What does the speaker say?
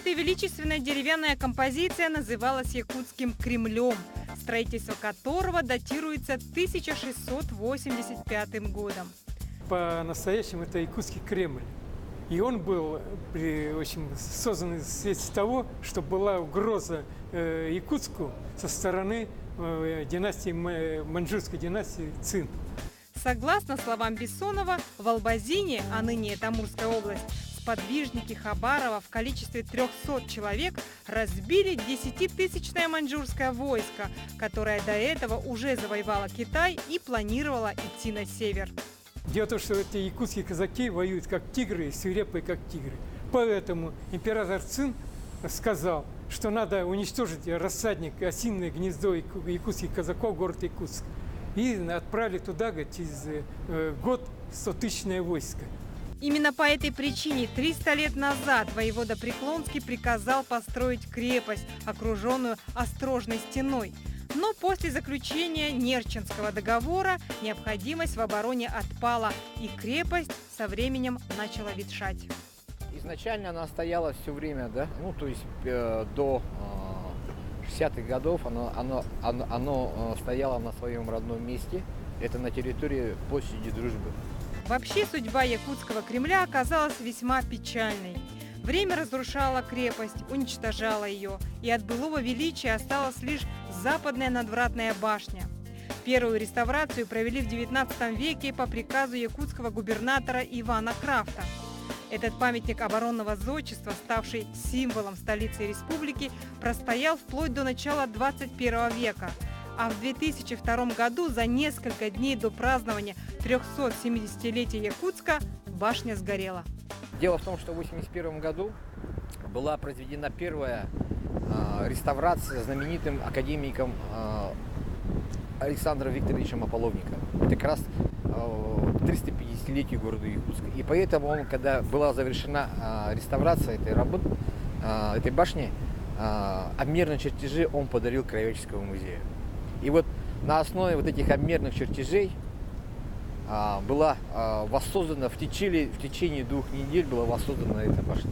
Эта величественная деревянная композиция называлась Якутским Кремлем, строительство которого датируется 1685 годом. По-настоящему это Якутский Кремль. И он был создан вследствие того, что была угроза Якутску со стороны маньчжурской династии Цин. Согласно словам Бессонова, в Албазине, а ныне это Амурская область, сподвижники Хабарова в количестве 300 человек разбили 10-тысячное маньчжурское войско, которое до этого уже завоевало Китай и планировало идти на север. Дело в том, что эти якутские казаки воюют как тигры, свирепые как тигры. Поэтому император Цин сказал, что надо уничтожить рассадник, осиное гнездо якутских казаков, город Якутск. И отправили туда через год 100-тысячное войско. Именно по этой причине 300 лет назад воевода Преклонский приказал построить крепость, окруженную острожной стеной. Но после заключения Нерчинского договора необходимость в обороне отпала, и крепость со временем начала ветшать. Изначально она стояла все время, да, то есть до 60-х годов оно стояло на своем родном месте, это на территории площади Дружбы. Вообще судьба Якутского Кремля оказалась весьма печальной. Время разрушало крепость, уничтожало ее, и от былого величия осталась лишь западная надвратная башня. Первую реставрацию провели в XIX веке по приказу якутского губернатора Ивана Крафта. Этот памятник оборонного зодчества, ставший символом столицы республики, простоял вплоть до начала 21 века. А в 2002 году, за несколько дней до празднования 370-летия Якутска, башня сгорела. Дело в том, что в 1981 году была произведена первая реставрация знаменитым академиком Александром Викторовичем Ополовником. Это как раз 350-летию города Якутска. И поэтому, когда была завершена реставрация этой работы, этой башни, обмерные чертежи он подарил Краеведческому музею. И вот на основе вот этих обмерных чертежей была воссоздана в течение 2 недель была воссоздана эта башня.